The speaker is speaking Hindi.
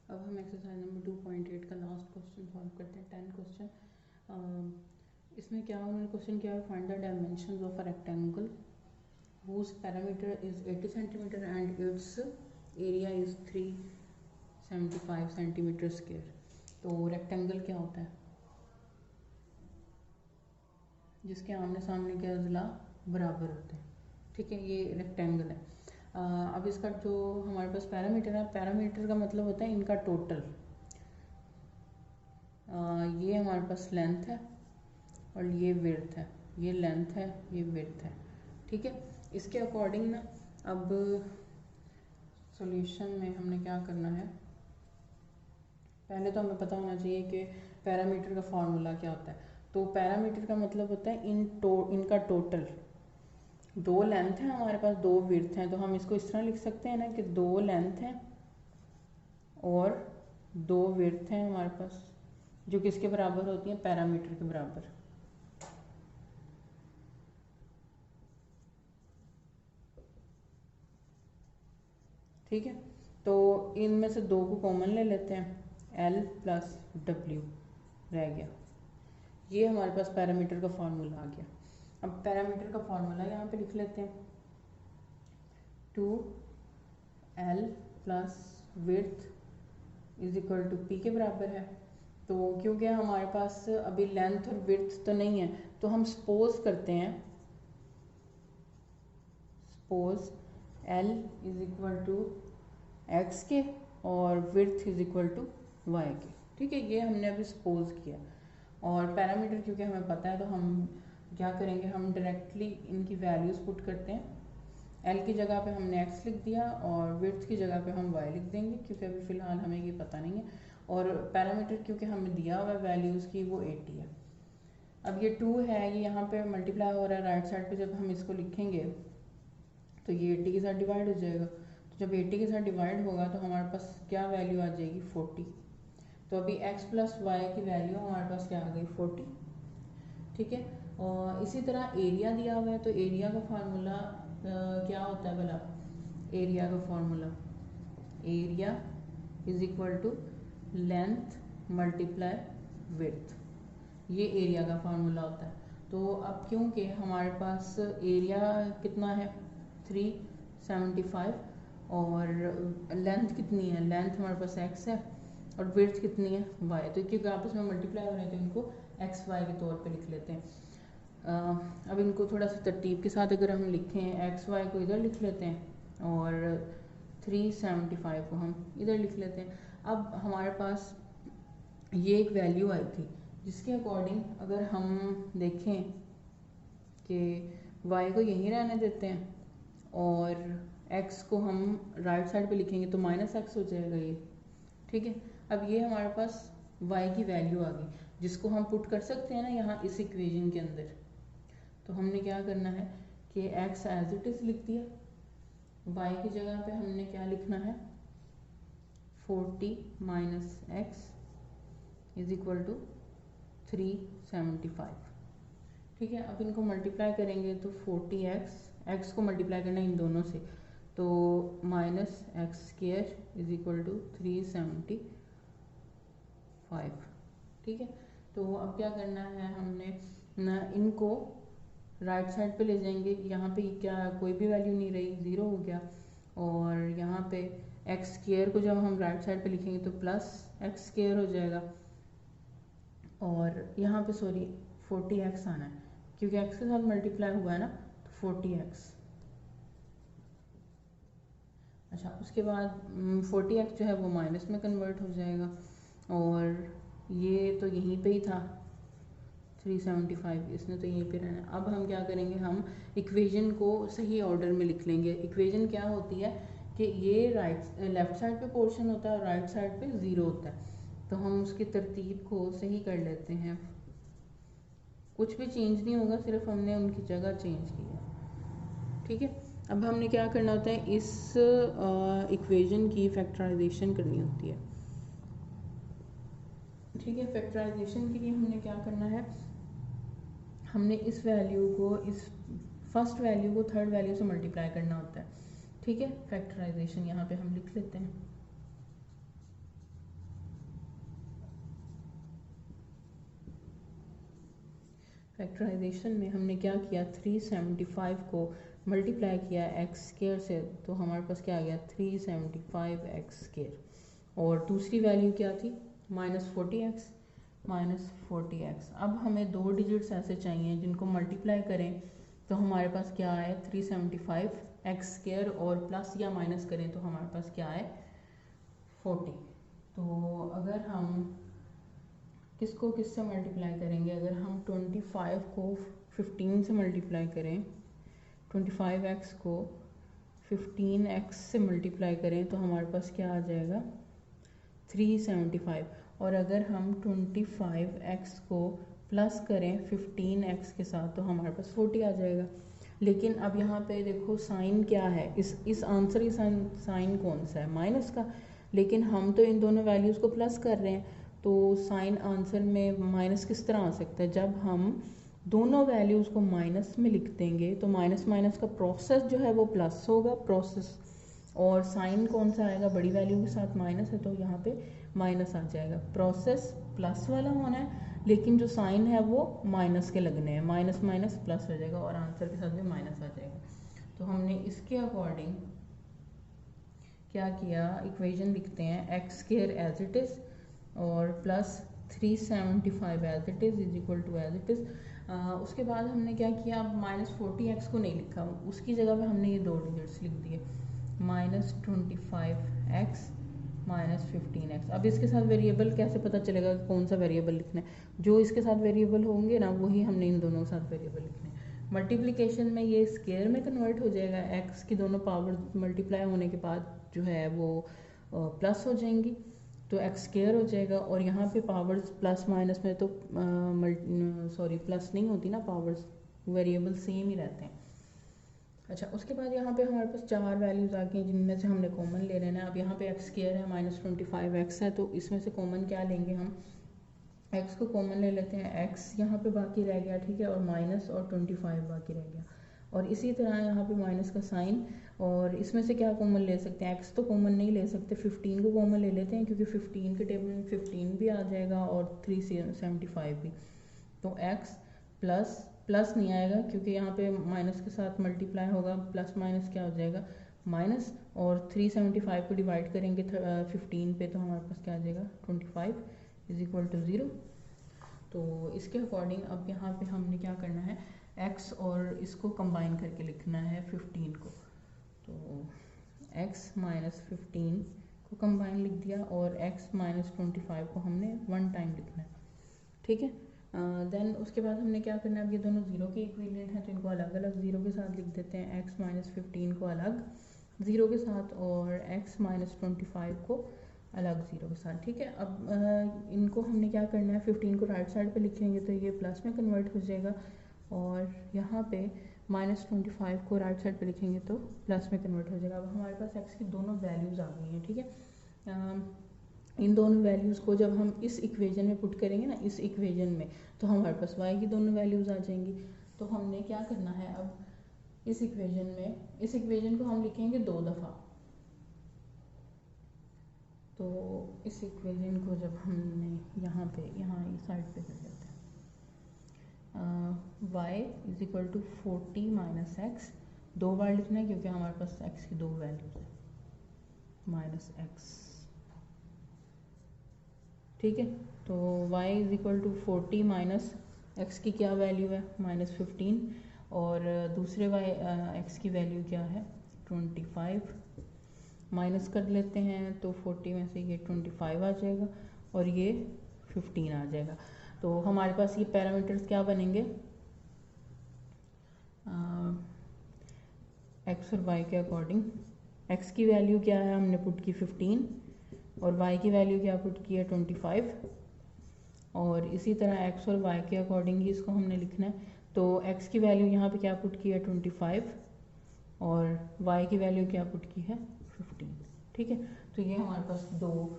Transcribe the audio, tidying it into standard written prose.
अब हम एक्सरसाइज नंबर 2.8 का लास्ट क्वेश्चन सॉल्व करते हैं। 10 क्वेश्चन। इसमें क्या उन्होंने क्वेश्चन किया है, find the dimensions of a rectangle whose perimeter is 80 centimeter and its area is 375 centimeter square। तो रेक्टेंगल क्या होता है, जिसके आमने सामने के अजला बराबर होते हैं। ठीक है, ये रेक्टेंगल है। अब इसका जो हमारे पास पैरामीटर है, पैरामीटर का मतलब होता है इनका टोटल। ये हमारे पास लेंथ है और ये विड्थ है, ये लेंथ है, ये विड्थ है। ठीक है, इसके अकॉर्डिंग ना अब सॉल्यूशन में हमने क्या करना है, पहले तो हमें पता होना चाहिए कि पैरामीटर का फॉर्मूला क्या होता है। तो पैरामीटर का मतलब होता है इनका टोटल। दो लेंथ है हमारे पास, दो विड्थ हैं, तो हम इसको इस तरह लिख सकते हैं ना कि दो लेंथ है और दो विड्थ हैं हमारे पास, जो किसके बराबर होती हैं, पैरामीटर के बराबर। ठीक है, तो इनमें से दो को कॉमन ले लेते हैं, L प्लस W रह गया। ये हमारे पास पैरामीटर का फॉर्मूला आ गया। अब पैरामीटर का फॉर्मूला यहाँ पे लिख लेते हैं, 2L plus width is equal to P के बराबर है। तो क्योंकि हमारे पास अभी लेंथ और विड्थ तो नहीं है, तो हम सपोज करते हैं, suppose L is equal to x के और width is equal to y के। ठीक है, ये हमने अभी सपोज किया। और पैरामीटर क्योंकि हमें पता है, तो हम क्या करेंगे, हम डायरेक्टली इनकी वैल्यूज़ पुट करते हैं। L की जगह पे हमने x लिख दिया और विड्थ की जगह पे हम y लिख देंगे, क्योंकि अभी फ़िलहाल हमें ये पता नहीं है। और पैरामीटर क्योंकि हमें दिया हुआ है वैल्यूज़ की, वो 80 है। अब ये 2 है, ये यहाँ पे मल्टीप्लाई हो रहा है राइट साइड पे, जब हम इसको लिखेंगे तो ये 80 के साथ डिवाइड हो जाएगा। तो जब 80 के साथ डिवाइड होगा तो हमारे पास क्या वैल्यू आ जाएगी, 40। तो अभी x प्लस वाई की वैल्यू हमारे पास क्या आ गई, 40। ठीक है, और इसी तरह एरिया दिया हुआ है, तो एरिया का फार्मूला क्या होता है भला, एरिया का formula, area is equal to length multiply width, ये एरिया का फार्मूला होता है। तो अब क्योंकि हमारे पास एरिया कितना है, 375, और लेंथ कितनी है, लेंथ हमारे पास x है, और विड्थ कितनी है, y। तो क्योंकि आपस में मल्टीप्लाई हो रहे हैं तो इनको एक्स वाई के तौर पे लिख लेते हैं। अब इनको थोड़ा सा तरतीब के साथ अगर हम लिखें, एक्स वाई को इधर लिख लेते हैं और 375 को हम इधर लिख लेते हैं। अब हमारे पास ये एक वैल्यू आई थी, जिसके अकॉर्डिंग अगर हम देखें कि y को यहीं रहने देते हैं और x को हम राइट साइड पे लिखेंगे तो -x हो जाएगा ये। ठीक है, अब ये हमारे पास y की वैल्यू आ गई, जिसको हम पुट कर सकते हैं ना यहाँ इस इक्वेशन के अंदर। तो हमने क्या करना है कि x एज इट इज लिख दिया, y की जगह पे हमने क्या लिखना है, 40 minus x is equal to 375। ठीक है, अब इनको मल्टीप्लाई करेंगे तो 40x, x को मल्टीप्लाई करना है इन दोनों से, तो minus x square is equal to 375। ठीक है, तो अब क्या करना है, हमने ना इनको राइट साइड पे ले जाएंगे, यहाँ पे क्या कोई भी वैल्यू नहीं रही, ज़ीरो हो गया। और यहाँ पे एक्स स्क्वायर को जब हम राइट साइड पे लिखेंगे तो प्लस एक्स स्क्वायर हो जाएगा, और यहाँ पे सॉरी 40x आना है, क्योंकि x के साथ मल्टीप्लाई हुआ है ना, तो 40x। अच्छा, उसके बाद 40x जो है वो माइनस में कन्वर्ट हो जाएगा, और ये तो यहीं पे ही था 375, इसने तो यहीं पे रहना है। अब हम क्या करेंगे, हम इक्वेशन को सही ऑर्डर में लिख लेंगे। इक्वेशन क्या होती है कि ये लेफ्ट साइड पे पोर्शन होता है और राइट साइड पे ज़ीरो होता है, तो हम उसकी तरतीब को सही कर लेते हैं। कुछ भी चेंज नहीं होगा, सिर्फ हमने उनकी जगह चेंज की है। ठीक है, अब हमने क्या करना होता है, इस इक्वेशन की फैक्टराइजेशन करनी होती है। ठीक है, फैक्टराइजेशन के लिए हमने क्या करना है, हमने इस वैल्यू को, इस फर्स्ट वैल्यू को थर्ड वैल्यू से मल्टीप्लाई करना होता है। ठीक है, फैक्टराइजेशन यहाँ पे हम लिख लेते हैं, फैक्टराइजेशन में हमने क्या किया, 375 को मल्टीप्लाई किया एक्स स्क्वायर से, तो हमारे पास क्या आ गया 375 एक्स स्क्वायर। और दूसरी वैल्यू क्या थी, -40x। अब हमें दो डिजिट्स ऐसे चाहिए जिनको मल्टीप्लाई करें तो हमारे पास क्या आए 375 एक्स स्क्वायर, और प्लस या माइनस करें तो हमारे पास क्या आए 40। तो अगर हम किसको किससे मल्टीप्लाई करेंगे, अगर हम 25 को 15 से मल्टीप्लाई करें, 25x को 15x से मल्टीप्लाई करें तो हमारे पास क्या आ जाएगा 375। और अगर हम 25x को प्लस करें 15x के साथ तो हमारे पास 40 आ जाएगा। लेकिन अब यहाँ पे देखो साइन क्या है, इस आंसर की साइन कौन सा है, माइनस का। लेकिन हम तो इन दोनों वैल्यूज़ को प्लस कर रहे हैं, तो साइन आंसर में माइनस किस तरह आ सकता है, जब हम दोनों वैल्यूज़ को माइनस में लिख देंगे तो माइनस माइनस का प्रोसेस जो है वो प्लस होगा प्रोसेस, और साइन कौन सा आएगा, बड़ी वैल्यू के साथ माइनस है तो यहाँ पे माइनस आ जाएगा। प्रोसेस प्लस वाला होना है लेकिन जो साइन है वो माइनस के लगने हैं, माइनस माइनस प्लस हो जाएगा और आंसर के साथ भी माइनस आ जाएगा। तो हमने इसके अकॉर्डिंग क्या किया, इक्वेशन लिखते हैं X square as it is और plus 375 as it is equal to as it is. उसके बाद हमने क्या किया, अब -40x को नहीं लिखा, उसकी जगह पे हमने ये दो डिजिट्स लिख दिए, -25x -15x। अब इसके साथ वेरिएबल कैसे पता चलेगा कि कौन सा वेरिएबल लिखना है, जो इसके साथ वेरिएबल होंगे ना वही हमने इन दोनों के साथ वेरिएबल लिखने हैं। मल्टीप्लिकेशन में ये स्क्वायर में कन्वर्ट हो जाएगा, x की दोनों पावर मल्टीप्लाई होने के बाद जो है वो प्लस हो जाएंगी तो एक्स स्क्वायर हो जाएगा। और यहाँ पे पावर्स प्लस माइनस में तो प्लस नहीं होती ना, पावर्स वेरिएबल सेम ही रहते हैं। अच्छा, उसके बाद यहाँ पे हमारे पास चार वैल्यूज़ आ गई जिनमें से हमने कॉमन ले लेना है। अब यहाँ पे एक्स स्क्वायर है, -25x है, तो इसमें से कॉमन क्या लेंगे हम, x को कॉमन ले लेते हैं, x यहाँ पे बाकी रह गया, ठीक है, और माइनस और 25 बाकी रह गया। और इसी तरह यहाँ पे माइनस का साइन, और इसमें से क्या कॉमन ले सकते हैं, x तो कॉमन नहीं ले सकते, 15 को कॉमन ले लेते हैं क्योंकि 15 के टेबल में 15 भी आ जाएगा और 375 भी। तो x प्लस नहीं आएगा क्योंकि यहाँ पे माइनस के साथ मल्टीप्लाई होगा, प्लस माइनस क्या हो जाएगा माइनस, और 375 को डिवाइड करेंगे 15 पे तो हमारे पास क्या आ जाएगा 25 = 0। तो इसके अकॉर्डिंग अब यहाँ पे हमने क्या करना है, x और इसको कंबाइन करके लिखना है 15 को, तो x -15 को कंबाइन लिख दिया और x -25 को हमने 1 टाइम लिखना है, ठीक है। देन उसके बाद हमने क्या करना है, अब ये दोनों जीरो के इक्विवेलेंट हैं तो इनको अलग अलग जीरो के साथ लिख देते हैं, x -15 को अलग जीरो के साथ और x -25 को अलग जीरो के साथ, ठीक है। अब इनको हमने क्या करना है, 15 को राइट साइड पे लिखेंगे तो ये प्लस में कन्वर्ट हो जाएगा, और यहाँ पे -25 को राइट साइड पे लिखेंगे तो प्लस में कन्वर्ट हो जाएगा। अब हमारे पास x की दोनों वैल्यूज़ आ गई हैं, ठीक है। इन दोनों वैल्यूज़ को जब हम इस इक्वेशन में पुट करेंगे ना, इस इक्वेशन में, तो हमारे पास y की दोनों वैल्यूज़ आ जाएंगी। तो हमने क्या करना है, अब इस इक्वेशन को हम लिखेंगे 2 दफ़ा। तो इस इक्वेशन को जब हमने यहाँ इस साइड पे कर देते हैं, y = 40 - x, 2 बार लिखना है क्योंकि हमारे पास x की 2 वैल्यूज़ है, -x, ठीक है। तो y = 40 - x की क्या वैल्यू है -15, और दूसरे x की वैल्यू क्या है 25, माइनस कर लेते हैं तो 40 में से ये 25 आ जाएगा और ये 15 आ जाएगा। तो हमारे पास ये पैरामीटर्स क्या बनेंगे, x और y के अकॉर्डिंग। x की वैल्यू क्या है, हमने पुट की 15, और y की वैल्यू क्या पुट की है 25, और इसी तरह x और y के अकॉर्डिंग ही इसको हमने लिखना है। तो x की वैल्यू यहाँ पे क्या पुट की है 25, और y की वैल्यू क्या पुट की है 15, ठीक है। तो ये हमारे पास 2